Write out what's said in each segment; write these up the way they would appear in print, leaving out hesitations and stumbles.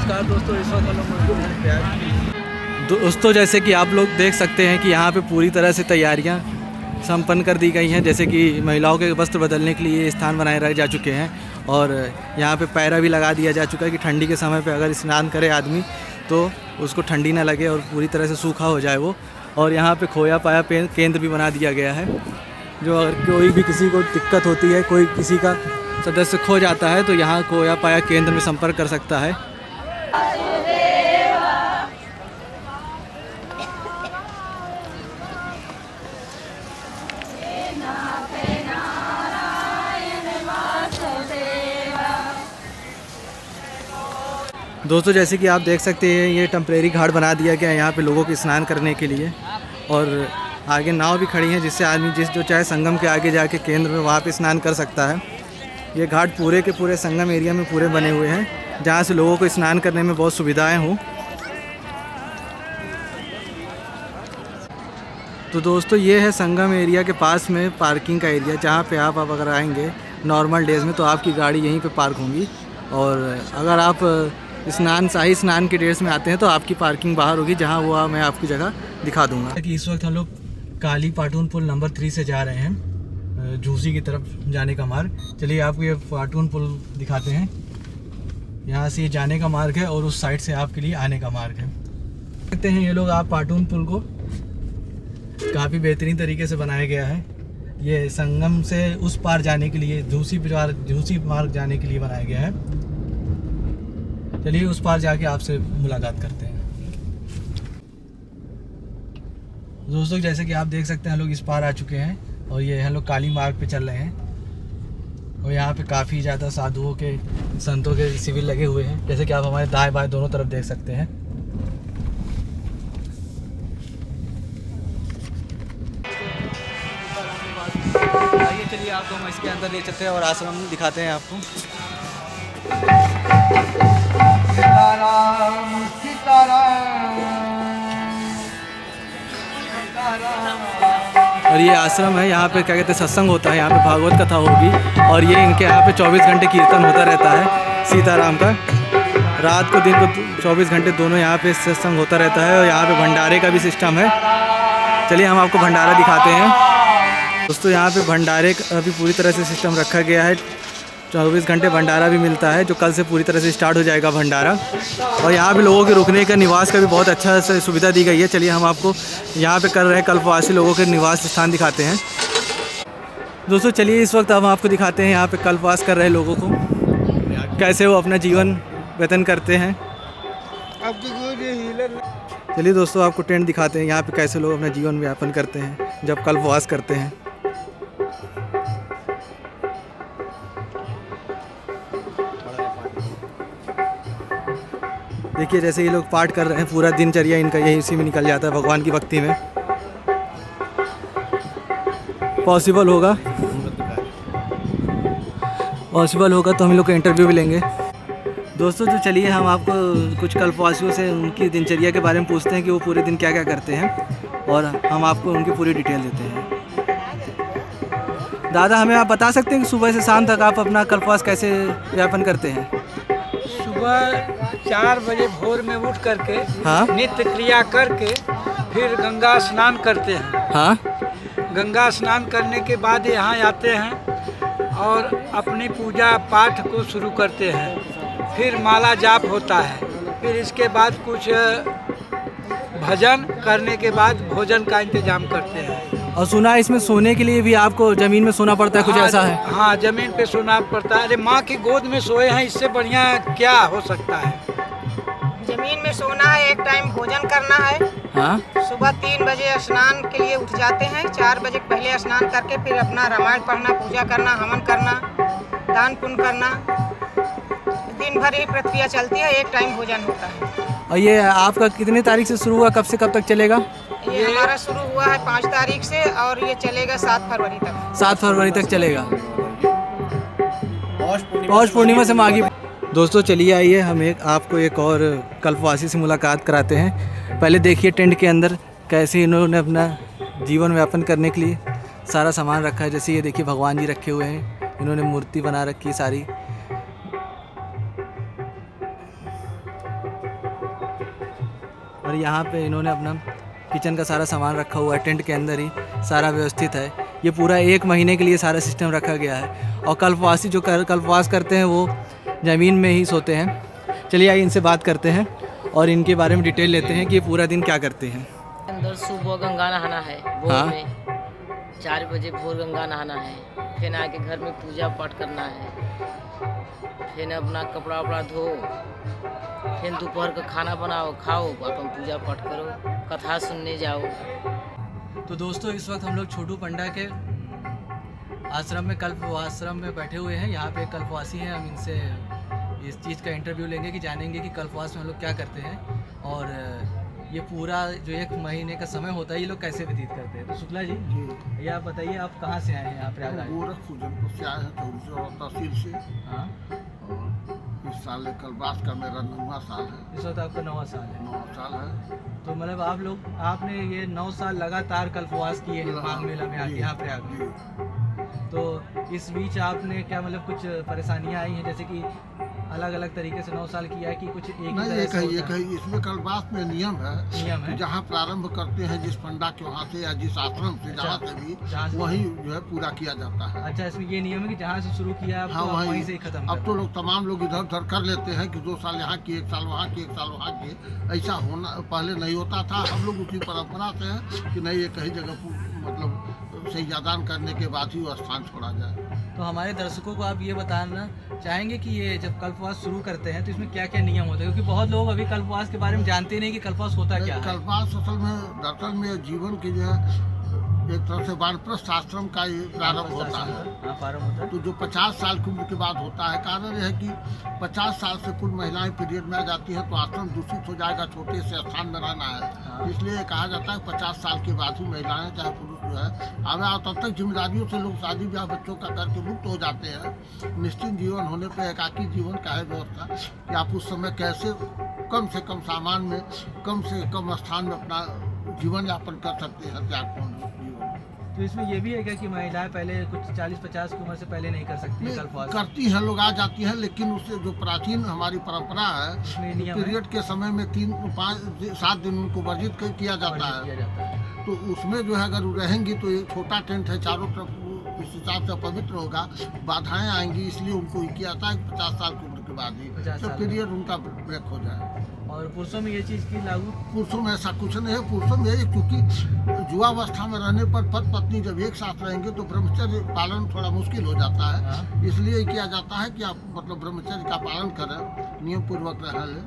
नमस्कार दोस्तों, इस वक्त हम लोग मौजूद हैं प्याज। दोस्तों जैसे कि आप लोग देख सकते हैं कि यहाँ पे पूरी तरह से तैयारियाँ संपन्न कर दी गई हैं। जैसे कि महिलाओं के वस्त्र बदलने के लिए स्थान बनाए रखे जा चुके हैं और यहाँ पे पैरा भी लगा दिया जा चुका है कि ठंडी के समय पे अगर स्नान करे आदमी तो उसको ठंडी ना लगे और पूरी तरह से सूखा हो जाए वो। और यहाँ पे खोया पाया केंद्र भी बना दिया गया है, जो अगर कोई भी किसी को दिक्कत होती है, कोई किसी का सदस्य खो जाता है तो यहाँ खोया पाया केंद्र में संपर्क कर सकता है। दोस्तों जैसे कि आप देख सकते हैं ये टेम्परेरी घाट बना दिया गया है यहाँ पे लोगों के स्नान करने के लिए, और आगे नाव भी खड़ी हैं जिससे आदमी जो चाहे संगम के आगे जाके केंद्र में वहाँ पे स्नान कर सकता है। ये घाट पूरे के पूरे संगम एरिया में पूरे बने हुए हैं जहाँ से लोगों को स्नान करने में बहुत सुविधाएं हों। तो दोस्तों ये है संगम एरिया के पास में पार्किंग का एरिया, जहाँ पे आप अगर आएंगे नॉर्मल डेज़ में तो आपकी गाड़ी यहीं पे पार्क होंगी, और अगर आप शाही स्नान के डेट्स में आते हैं तो आपकी पार्किंग बाहर होगी, जहाँ वो मैं आपकी जगह दिखा दूँगा। कि इस वक्त हम लोग काली पाटून पुल नंबर 3 से जा रहे हैं झूसी की तरफ जाने का मार्ग। चलिए आपको ये पाटून पुल दिखाते हैं। यहाँ से ये जाने का मार्ग है और उस साइड से आपके लिए आने का मार्ग है। देखते हैं ये लोग आप पाटून पुल को काफ़ी बेहतरीन तरीके से बनाया गया है। ये संगम से उस पार जाने के लिए झूसी मार्ग जाने के लिए बनाया गया है। चलिए उस पार जाके आपसे मुलाकात करते हैं। दोस्तों जैसे कि आप देख सकते हैं हम लोग इस पार आ चुके हैं और ये हम लोग काली मार्ग पे चल रहे हैं, और यहाँ पे काफ़ी ज़्यादा साधुओं के संतों के शिविर लगे हुए हैं, जैसे कि आप हमारे दाएं बाएं दोनों तरफ देख सकते हैं। आइए चलिए आपको हम इसके अंदर ले चलते हैं और आश्रम दिखाते हैं आपको। सीताराम सीताराम। और ये आश्रम है, यहाँ पे क्या कहते हैं सत्संग होता है, यहाँ पे भागवत कथा होगी, और ये इनके यहाँ पे 24 घंटे कीर्तन होता रहता है सीताराम का। रात को दिन को 24 घंटे दोनों यहाँ पे सत्संग होता रहता है, और यहाँ पे भंडारे का भी सिस्टम है। चलिए हम आपको भंडारा दिखाते हैं। दोस्तों यहाँ पे भंडारे का भी पूरी तरह से सिस्टम रखा गया है, 24 घंटे भंडारा भी मिलता है, जो कल से पूरी तरह से स्टार्ट हो जाएगा भंडारा। और यहाँ पे लोगों के रुकने का निवास का भी बहुत अच्छा से सुविधा दी गई है। चलिए हम आपको यहाँ पे कर रहे हैं कल्पवासी लोगों के निवास स्थान दिखाते हैं। दोस्तों चलिए इस वक्त हम आपको दिखाते हैं यहाँ पे कल्पवास कर रहे लोगों को कैसे वो अपना जीवन व्यतीत करते हैं। चलिए दोस्तों आपको टेंट दिखाते हैं यहाँ पे कैसे लोग अपना जीवन यापन करते हैं जब कल्पवास करते हैं। देखिए जैसे ये लोग पाठ कर रहे हैं, पूरा दिनचर्या इनका यही इसी में निकल जाता है, भगवान की भक्ति में। पॉसिबल होगा तो हम लोग का इंटरव्यू भी लेंगे। दोस्तों तो चलिए हम आपको कुछ कल्पवासियों से उनकी दिनचर्या के बारे में पूछते हैं कि वो पूरे दिन क्या क्या करते हैं, और हम आपको उनकी पूरी डिटेल देते हैं। दादा हमें आप बता सकते हैं कि सुबह से शाम तक आप अपना कल्पवास कैसे यापन करते हैं? सुबह 4 बजे भोर में उठ करके हाँ नित्य क्रिया करके फिर गंगा स्नान करते हैं। हाँ गंगा स्नान करने के बाद यहाँ आते हैं और अपनी पूजा पाठ को शुरू करते हैं। फिर माला जाप होता है, फिर इसके बाद कुछ भजन करने के बाद भोजन का इंतजाम करते हैं। और सुना है इसमें सोने के लिए भी आपको ज़मीन में सोना पड़ता है, कुछ ऐसा है? हाँ ज़मीन पे सोना पड़ता है। अरे माँ की गोद में सोए हैं, इससे बढ़िया क्या हो सकता है। जमीन में सोना है, एक टाइम भोजन करना है। हाँ सुबह 3 बजे स्नान के लिए उठ जाते हैं, 4 बजे पहले स्नान करके फिर अपना रामायण पढ़ना, पूजा करना, हवन करना, दान पुण्य करना, दिन भर ही प्रक्रिया चलती है। एक टाइम भोजन होता है। और ये आपका कितने तारीख से शुरू हुआ, कब से कब तक चलेगा? ये हमारा शुरू हुआ है 5 तारीख से और ये चलेगा 7 फरवरी तक। 7 फरवरी तक चलेगा। पौष पूर्णिमा से माघी। दोस्तों चलिए आइए हम आपको एक और कल्पवासी से मुलाकात कराते हैं। पहले देखिए टेंट के अंदर कैसे इन्होंने अपना जीवन यापन करने के लिए सारा सामान रखा है। जैसे ये देखिए भगवान जी रखे हुए हैं, इन्होंने मूर्ति बना रखी है सारी। और यहाँ पे इन्होंने अपना किचन का सारा सामान रखा हुआ है, टेंट के अंदर ही सारा व्यवस्थित है। ये पूरा 1 महीने के लिए सारा सिस्टम रखा गया है। और कल्पवासी जो कल्पवास करते हैं वो ज़मीन में ही सोते हैं। चलिए आइए इनसे बात करते हैं और इनके बारे में डिटेल लेते हैं कि ये पूरा दिन क्या करते हैं। अंदर सुबह गंगा नहाना है भोर हाँ। में 4 बजे भोर गंगा नहाना है, फिर आके घर में पूजा पाठ करना है, फिर अपना कपड़ा वपड़ा धो, फिर दोपहर का खाना बनाओ, खाओ, अपन पूजा पाठ करो, कथा सुनने जाओ। तो दोस्तों इस वक्त हम लोग छोटू पंडा के आश्रम में कल्पवाश्रम में बैठे हुए हैं। यहाँ पे कल्पवासी हैं, हम इनसे इस चीज़ का इंटरव्यू लेंगे कि जानेंगे कि कल्पवास में हम लोग क्या करते हैं और ये पूरा जो 1 महीने का समय होता है ये लोग कैसे व्यतीत करते हैं। तो शुक्ला जी ये आप बताइए, आप कहाँ से आए हैं यहाँ प्रयागराज? गोरखपुर जनपद से आए हैं, चौरी तहसील से। हाँ, और इस साल कल्पवास का मेरा 9वां साल है। इस वक्त आपका 9वां साल है। 9वां साल है। तो मतलब आपने ये 9 साल लगातार कल्पवास किए हैं माघ मेला में आके यहाँ प्रयाग। तो इस बीच आपने क्या मतलब कुछ परेशानियाँ आई हैं, जैसे कि अलग अलग तरीके से 9 साल किया है कि कुछ एक ही नहीं, तरह से होता एक ही इसमें कल्पवास में नियम है है? जहाँ प्रारंभ करते हैं जिस पंडा के वहाँ से या जिस आश्रम से, जहाँ से भी जहाँ से वहीं जो है पूरा किया जाता है। अच्छा, इसमें ये नियम है कि जहाँ से शुरू किया आप हाँ, तो आप वहीं से ही खत्म अब कर तो लोग तमाम लोग इधर उधर कर लेते हैं कि 2 साल यहाँ की, 1 साल वहाँ की, 1 साल वहाँ की। ऐसा होना पहले नहीं होता था। हम लोग उसी परंपरा से हैं कि नहीं, एक ही जगह मतलब सैयादान करने के बाद ही वो स्थान छोड़ा जाए। तो हमारे दर्शकों को आप ये बताना चाहेंगे कि ये जब कल्पवास शुरू करते हैं तो इसमें क्या क्या नियम होते हैं, क्योंकि बहुत लोग अभी कल्पवास के बारे में जानते नहीं कि कल्पवास होता क्या है। कल्पवास असल में दरअसल में जीवन की जो है एक तरह से वानप्रस्थ आश्रम का ये प्रारंभ होता है। हाँ, प्रारंभ होता है। तो जो 50 साल की उम्र के बाद होता है, कारण यह है कि 50 साल से कुछ महिलाएं पीरियड में आ जाती हैं तो आश्रम दूषित हो जाएगा, छोटे से स्थान में रहना है। हाँ। इसलिए कहा जाता है 50 साल के बाद ही महिलाएं चाहे पुरुष जो है आवे, और तब तक जिम्मेदारियों से लोग शादी ब्याह बच्चों का करके मुक्त हो जाते हैं। निश्चिंत जीवन होने पर एकाकी जीवन का है व्यवस्था कि आप उस समय कैसे कम से कम सामान में, कम से कम स्थान में अपना जीवन यापन कर सकते हैं, त्यागपूर्ण जीवन। तो इसमें ये भी है क्या कि महिलाएं पहले कुछ 40-50 की उम्र से पहले नहीं कर सकती हैं कल्पवास? करती हैं, लोग आ जाती हैं, लेकिन उससे जो प्राचीन हमारी परंपरा उसमें है, नियम है? पीरियड के समय में 3-5-7 दिन उनको वर्जित किया जाता किया है। जाता है। तो उसमें जो है अगर वो रहेंगी तो एक छोटा टेंट है, चारों तरफ इस हिसाब से पवित्र होगा, बाधाएं आएंगी, इसलिए उनको ये किया जाता है 50 साल की उम्र के बाद ही 50 तो साल पीरियड उनका ब्रेक हो जाए। और पुरुषों में ये चीज़ की लागू? पुरुषों में ऐसा कुछ नहीं है। पुरुषों में ये क्योंकि युवावस्था में रहने पर पति पत्नी जब एक साथ रहेंगे तो ब्रह्मचर्य पालन थोड़ा मुश्किल हो जाता है। हाँ। इसलिए किया जाता है कि आप मतलब ब्रह्मचर्य का पालन करें, नियम पूर्वक रह लें,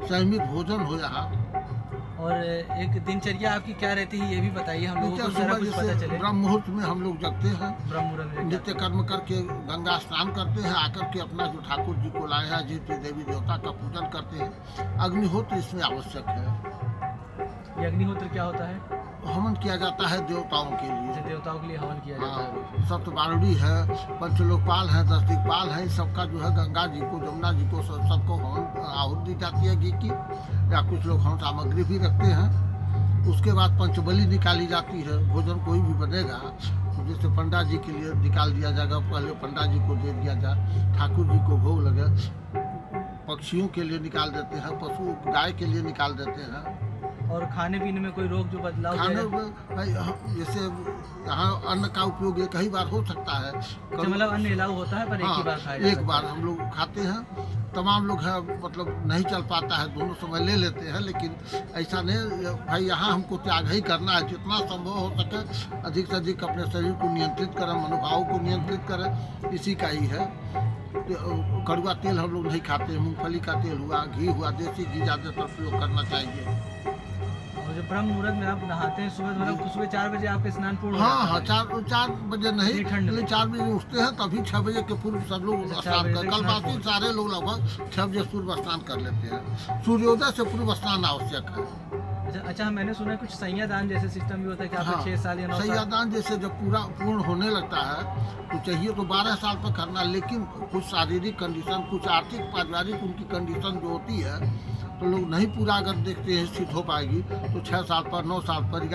संयमित भोजन हो यहाँ। और एक दिनचर्या आपकी क्या रहती है ये भी बताइए, हम लोगों को सारा सुबह कुछ पता जैसे चले। ब्रह्म मुहूर्त में हम लोग जगते हैं, ब्रह्म मुहूर्त में नित्य कर्म करके गंगा स्नान करते हैं, आकर के अपना जो ठाकुर जी को लाए हैं, जिस देवी देवता का पूजन करते हैं। अग्निहोत्र इसमें आवश्यक है। ये अग्निहोत्र क्या होता है? हवन किया जाता है देवताओं के लिए। जैसे देवताओं के लिए हवन किया जाता है। हाँ, सप्तबारुणी है, पंचलोकपाल है, 10 दिक्पाल है, इन सबका जो है गंगा जी को, जमुना जी को सबको हवन आहुति दी जाती है घी की, या कुछ लोग हवन सामग्री भी रखते हैं। उसके बाद पंचबली निकाली जाती है। भोजन कोई भी बनेगा तो जैसे पंडा जी के लिए निकाल दिया जाएगा, पहले पंडा जी को दे दिया जाए, ठाकुर जी को भोग लगे, पक्षियों के लिए निकाल देते हैं, पशु गाय के लिए निकाल देते हैं। और खाने पीने में कोई रोग जो बदलाव खाने है? में भाई जैसे यहाँ अन्न का उपयोग एक ही बार हो सकता है। अच्छा, मतलब अन्न अलाउ होता है पर एक ही बार खाया जा एक सकता बार हम लोग खाते हैं। तमाम लोग हैं मतलब नहीं चल पाता है, दोनों समय ले लेते हैं, लेकिन ऐसा नहीं भाई, यहाँ हमको त्याग ही करना है। जितना संभव हो सके अधिक से अधिक अपने शरीर को नियंत्रित करें, मनोभाव को नियंत्रित करें, इसी का ही है। कड़वा तेल हम लोग नहीं खाते, मूंगफली का तेल हुआ, घी हुआ, देसी घी ज़्यादातर प्रयोग करना चाहिए। और जो ब्रह्म मुहूर्त में आप नहाते हैं सुबह, मतलब सुबह 4 बजे आपका स्नान पूर्ण हो हाँ जाता हाँ, है? 4 बजे नहीं, इतनी ठंड में? 4 बजे उठते हैं, तभी 6 बजे के पूर्व सब लोग अच्छा, 6 स्नान बजे कर, तक कल स्नान बाकी सारे लोग लगभग 6 बजे पूर्व स्नान कर लेते हैं। सूर्योदय से पूर्व स्नान आवश्यक है। अच्छा, मैंने सुना है कुछ सैयादान जैसे सिस्टम भी होता है कि आपको 6 साल या 9 साल? सैयादान जैसे जब पूर्ण होने लगता है तो चाहिए तो 12 साल पर करना, लेकिन कुछ शारीरिक कंडीशन, कुछ आर्थिक पारिवारिक उनकी कंडीशन जो होती है तो लोग नहीं पूरा अगर देखते हैं स्थित हो पाएगी तो 6 साल पर, 9 साल पर,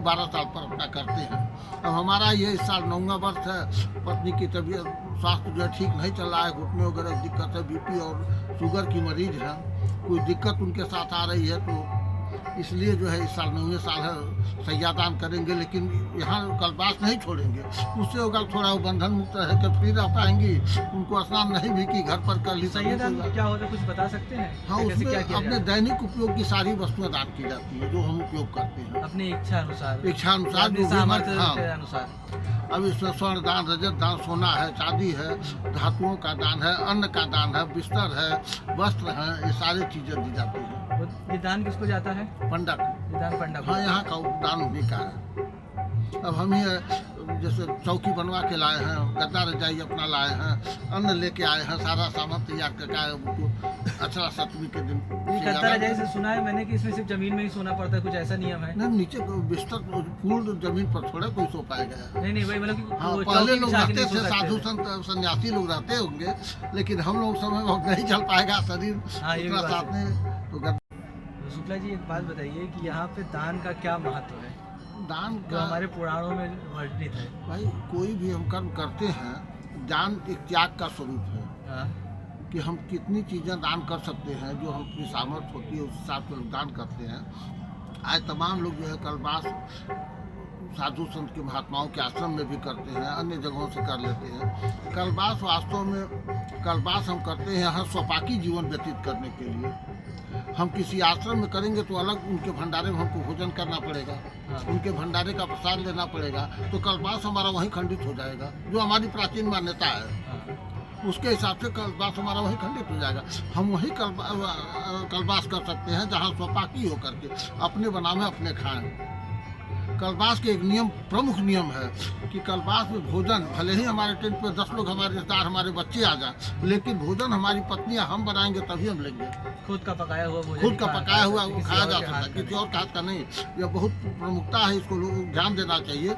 12 साल पर अपना करते हैं। अब हमारा ये इस साल 9वां वर्ष है। पत्नी की तबीयत स्वास्थ्य जो है ठीक नहीं चल रहा है, घुटने वगैरह दिक्कत है, BP और शुगर की मरीज है, कोई दिक्कत उनके साथ आ रही है तो इसलिए जो है इस साल 9वें साल है सैयादान करेंगे, लेकिन यहाँ कल्पास नहीं छोड़ेंगे। उससे अगर थोड़ा वो बंधन मुक्त है कि फ्री रह पाएंगी, उनको स्नान नहीं भी की घर पर कर ली। सैयादान क्या होता है, कुछ बता सकते हैं? हाँ, कैसे उसमें क्या किया अपने जाता है? दैनिक उपयोग की सारी वस्तुएं दान की जाती है, जो हम उपयोग करते हैं अपनी इच्छा अनुसार, इच्छानुसार, अपनी जो भी सामर्थ्य हाँ। के अनुसार। अब इसमें स्वर्ण दान, रजत दान, सोना है, चांदी है, धातुओं का दान है, अन्न का दान है, बिस्तर है, वस्त्र है, ये सारी चीजें दी जाती हैं। ये दान किसको जाता है? पंडा को। ये दान पंडा को। हाँ, यहाँ का दान उन्हीं का है। अब हम ही जैसे चौकी बनवा के लाए हैं, गद्दा रजाई अपना लाए हैं, अन्न लेके आए हैं, सारा सामान तैयार करके आए, उनको अक्षरा सप्तमी के दिन। ये गद्दा रजाई से सुना है मैंने कि इसमें सिर्फ जमीन में ही सोना पड़ता है, कुछ ऐसा नियम है? नहीं, नीचे बिस्तर पूर्ण जमीन पर थोड़ा कोई सो पाएगा। नहीं वही मतलब कि हाँ, वो पहले चौकी लोग बिछा के रहते नहीं थे, सो सकते साधु थे। संत सन्यासी लोग रहते होंगे, लेकिन हम लोग समय में नहीं चल पाएगा शरीर हाँ, ये भी इतना बात साथ में। तो तो शुक्ला जी एक बात बताइए कि यहाँ पे दान का क्या महत्व है दान जो का हमारे पुराणों में वर्णित है? भाई, कोई भी हम कर्म करते हैं, दान एक त्याग का स्वरूप है हाँ, कि हम कितनी चीज़ें दान कर सकते हैं, जो हम अपनी सामर्थ्य होती है उस हिसाब से दान करते हैं। आज तमाम लोग जो है कल्पास साधु संत के महात्माओं के आश्रम में भी करते हैं, अन्य जगहों से कर लेते हैं। कल्पास वास्तव में कल्पास हम करते हैं यहाँ स्वपाकी जीवन व्यतीत करने के लिए। हम किसी आश्रम में करेंगे तो अलग उनके भंडारे में हमको भोजन करना पड़ेगा, उनके भंडारे का प्रसाद लेना पड़ेगा, तो कल्पास हमारा वहीं खंडित हो जाएगा, जो हमारी प्राचीन मान्यता है। उसके हिसाब से कल्पास हमारा वहीं खंडित हो जाएगा। हम वहीं कल्पास कर सकते हैं जहाँ स्वपाकी होकर के अपने बनावे अपने खाएं। कल्पास के एक नियम, प्रमुख नियम है कि कल्पास में भोजन, भले ही हमारे टेंट पे 10 लोग हमारे रिश्तेदार हमारे बच्चे आ जाएं, लेकिन भोजन हमारी पत्नियां हम बनाएंगे तभी हम लेंगे। खुद का पकाया हुआ भोजन खुद का पकाया हुआ वो किसी खाया और जा के सकता हाथ है, का किसी और के हाथ का नहीं। यह बहुत प्रमुखता है, इसको लोग ध्यान देना चाहिए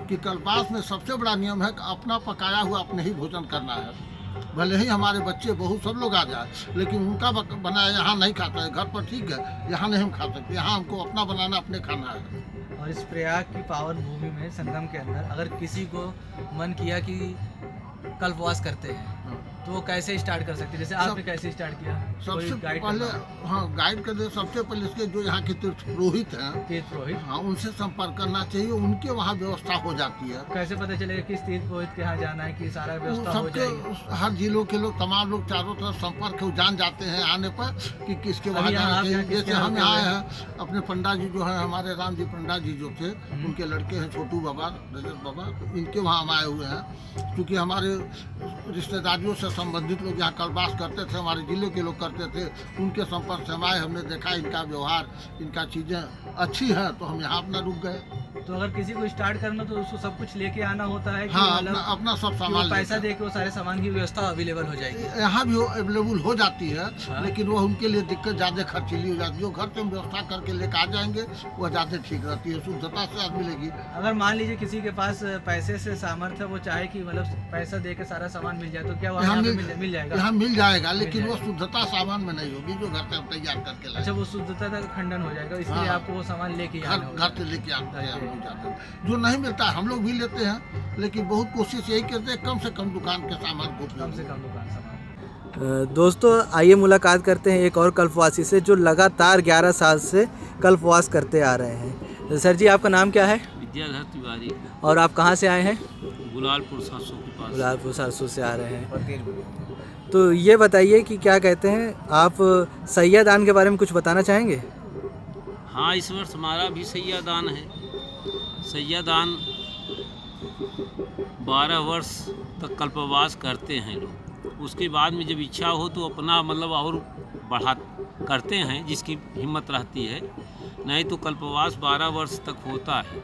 कि कल्पास में सबसे बड़ा नियम है कि अपना पकाया हुआ अपने ही भोजन करना है। भले ही हमारे बच्चे बहू सब लोग आ जाए, लेकिन उनका बनाया यहाँ नहीं खाता है। घर पर ठीक है, यहाँ नहीं हम खा सकते, यहाँ हमको अपना बनाना अपने खाना है। और इस प्रयाग की पावन भूमि में संगम के अंदर अगर किसी को मन किया कि कल्पवास करते हैं तो वो कैसे स्टार्ट कर सकते हैं? जैसे आपने कैसे स्टार्ट किया? सबसे कोई गाइड पहले करना? हाँ, गाइड कर दे। सबसे पहले इसके जो यहाँ के तीर्थ पुरोहित हैं, तीर्थ पुरोहित, हाँ, उनसे संपर्क करना चाहिए। उनके वहाँ व्यवस्था हो जाती है। कैसे पता चलेगा किस तीर्थ पुरोहित के यहाँ जाना है कि सारा व्यवस्था हो सबके जाएगी? हर जिलों के लोग, तमाम लोग चारों तरफ संपर्क है, वो जान जाते हैं आने पर कि किसके वहाँ अभी जाना आप चाहिए। यहाँ किसके जैसे हम यहाँ यहाँ हैं, अपने पंडा जी जो है, हमारे राम जी पंडा जी जो थे, उनके लड़के हैं छोटू बाबा, रजत बाबा, तो इनके वहाँ हम आए हुए हैं। क्योंकि हमारे रिश्तेदारियों से संबंधित लोग यहाँ कल्पास करते थे, हमारे जिले के लोग करते थे, उनके संपर्क से हम आए, हमने देखा इनका व्यवहार, इनका चीज़ें अच्छी हैं, तो हम यहाँ अपना रुक गए। तो अगर किसी को स्टार्ट करना तो उसको सब कुछ लेके आना होता है कि हाँ, मतलब अपना सब कि वो सामान पैसा लेके। दे के वो सारे सामान की व्यवस्था अवेलेबल हो जाएगी? यहाँ भी अवेलेबल हो जाती है, हाँ। लेकिन वो उनके लिए दिक्कत ज़्यादा खर्चीली हो जाती है। जो घर से हम व्यवस्था करके लेकर आ जाएंगे वह ज़्यादा ठीक रहती है, शुद्धता से आज मिलेगी। अगर मान लीजिए किसी के पास पैसे से सामर्थ्य, वो चाहे कि मतलब पैसा दे के सारा सामान मिल जाए, तो क्या वहाँ यहाँ पे मिल मिल जाएगा? यहाँ मिल जाएगा, लेकिन वो जाएगा। शुद्धता सामान में नहीं होगी जो घर से हम तैयार करके लाए। अच्छा, वो शुद्धता का खंडन हो जाएगा, इसलिए हाँ। आपको वो सामान लेके ही आना होगा। घर से लेके आते हैं, हम लोग जाते हैं। जो नहीं मिलता है हम लोग भी लेते हैं, लेकिन बहुत कोशिश यही करते हैं कम से कम दुकान के सामान को कम से कम दुकान सामान। दोस्तों आइए मुलाकात करते हैं एक और कल्पवासी से जो लगातार 11 साल से कल्पवास करते आ रहे हैं। सर जी, आपका नाम क्या है? विद्याधर तिवारी, और आप कहाँ से आए हैं? गुलालपुर 700 के पास। गुलालपुर 700 से आ रहे हैं। तो ये बताइए कि क्या कहते हैं आप, सैयादान के बारे में कुछ बताना चाहेंगे? हाँ, इस वर्ष हमारा भी सैयादान है। सैयादान 12 वर्ष तक कल्पवास करते हैं लोग। उसके बाद में जब इच्छा हो तो अपना मतलब और बढ़ा करते हैं, जिसकी हिम्मत रहती है। नहीं तो कल्पवास 12 वर्ष तक होता है।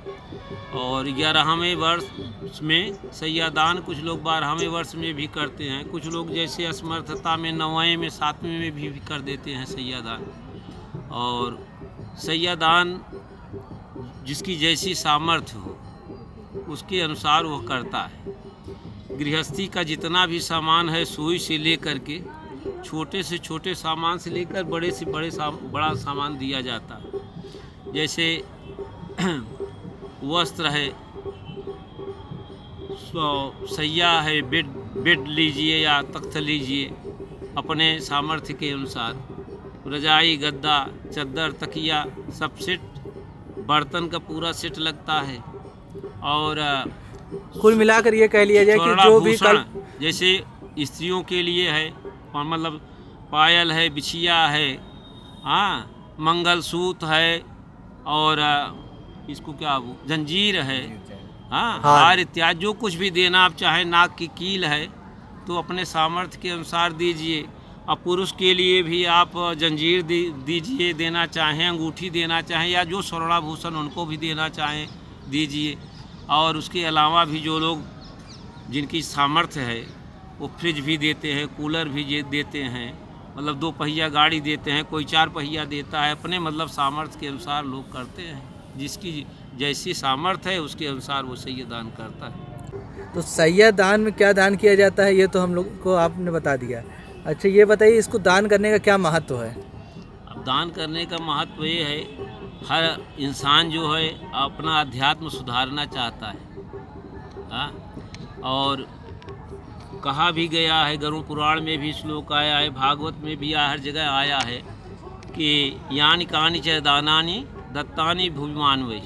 और 11वें वर्ष में सैयादान कुछ लोग 12वें वर्ष में भी करते हैं। कुछ लोग जैसे असमर्थता में 9वें में 7वें में भी कर देते हैं सैयादान। और सैयादान जिसकी जैसी सामर्थ्य हो उसके अनुसार वो करता है। गृहस्थी का जितना भी सामान है, सुई से लेकर के छोटे से छोटे सामान से लेकर बड़े से बड़ा सामान दिया जाता है। जैसे वस्त्र है, सैया है, बेड लीजिए या तख्त लीजिए अपने सामर्थ्य के अनुसार। रजाई, गद्दा, चद्दर, तकिया सब सेट, बर्तन का पूरा सेट लगता है। और कुल मिलाकर ये कह लिया जाए कि जो भी स्वर्ण जैसे स्त्रियों के लिए है, और मतलब पायल है, बिछिया है, हाँ, मंगलसूत्र है, और इसको क्या जंजीर है, हाँ, हार इत्यादि जो कुछ भी देना आप चाहें, नाक की कील है तो अपने सामर्थ्य के अनुसार दीजिए। और पुरुष के लिए भी आप जंजीर दीजिए, देना चाहें, अंगूठी देना चाहें, या जो स्वर्णाभूषण उनको भी देना चाहें दीजिए। और उसके अलावा भी जो लोग जिनकी सामर्थ्य है वो फ्रिज भी देते हैं, कूलर भी देते हैं, मतलब 2 पहिया गाड़ी देते हैं, कोई 4 पहिया देता है। अपने मतलब सामर्थ्य के अनुसार लोग करते हैं, जिसकी जैसी सामर्थ्य है उसके अनुसार वो सही दान करता है। तो सैयद दान में क्या दान किया जाता है ये तो हम लोग को आपने बता दिया। अच्छा ये बताइए इसको दान करने का क्या महत्व है? अब दान करने का महत्व ये है, हर इंसान जो है अपना अध्यात्म सुधारना चाहता है, हाँ? और कहा भी गया है, गरुड़ पुराण में भी श्लोक आया है, भागवत में भी हर जगह आया है कि यानि कानि च दानानि दत्तानि भुविमानवै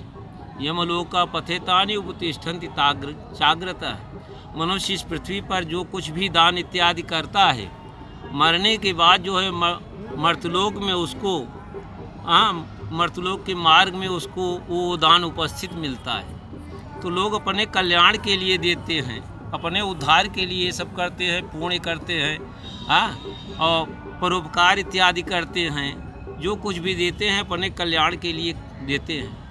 यमलोका पथेतानि उपतिष्ठन्ति जाग्रतः। मनुष्य इस पृथ्वी पर जो कुछ भी दान इत्यादि करता है, मरने के बाद जो है मर्तलोक में उसको, मर्तलोक के मार्ग में उसको वो दान उपस्थित मिलता है। तो लोग अपने कल्याण के लिए देते हैं, अपने उद्धार के लिए सब करते हैं, पुण्य करते हैं, हाँ, और परोपकार इत्यादि करते हैं। जो कुछ भी देते हैं अपने कल्याण के लिए देते हैं।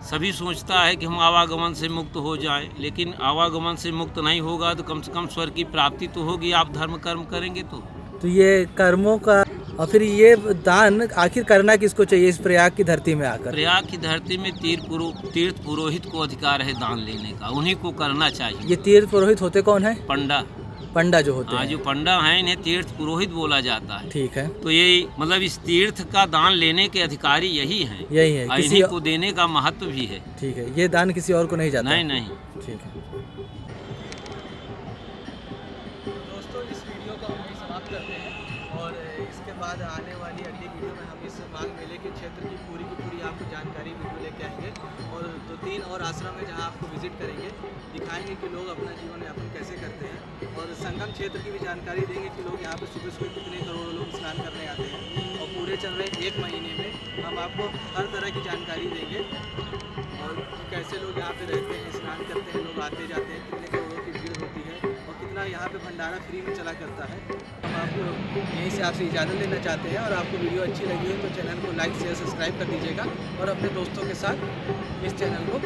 सभी सोचता है कि हम आवागमन से मुक्त हो जाएं, लेकिन आवागमन से मुक्त नहीं होगा तो कम से कम स्वर्ग की प्राप्ति तो होगी, आप धर्म कर्म करेंगे तो ये कर्मों का। और फिर ये दान आखिर करना किसको चाहिए इस प्रयाग की धरती में आकर? प्रयाग की धरती में तीर्थ पुरोहित को अधिकार है दान लेने का, उन्हीं को करना चाहिए। ये तीर्थ पुरोहित होते कौन है? पंडा जो होते हैं। जो पंडा हैं इन्हें तीर्थ पुरोहित बोला जाता है। ठीक है। तो ये मतलब इस तीर्थ का दान लेने के अधिकारी यही हैं। यही है, इन्हीं को देने का महत्व भी है। ठीक है, ये दान किसी और को नहीं जाता? नहीं। ठीक है दोस्तों, इस वीडियो को हम यहीं समाप्त करते हैं और इसके बाद आने वाली अगली वीडियो में हम इस माघ मेले के क्षेत्र की पूरी आपको जानकारी वीडियो लेके आएंगे और 2-3 और आश्रम है जहाँ आपको विजिट करेंगे, दिखाएंगे कि लोग अपना जीवन यापन कैसे करते हैं, और संगम क्षेत्र की भी जानकारी देंगे कि लोग यहाँ पर सुबह कितने करोड़ लोग स्नान करने आते हैं, और पूरे चल रहे 1 महीने में हम आपको हर तरह की जानकारी देंगे, और कैसे लोग यहाँ पे रहते हैं, स्नान करते हैं, लोग आते जाते हैं, कितने करोड़ों की भीड़ होती है, और कितना यहाँ पे भंडारा फ्री में चला करता है। हम आपको यहीं से आपसे इजाज़त लेना चाहते हैं, और आपको वीडियो अच्छी लगी हो तो चैनल को लाइक शेयर सब्सक्राइब कर दीजिएगा, और अपने दोस्तों के साथ इस चैनल को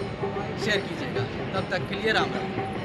शेयर कीजिएगा। तब तक के लिए राम राम।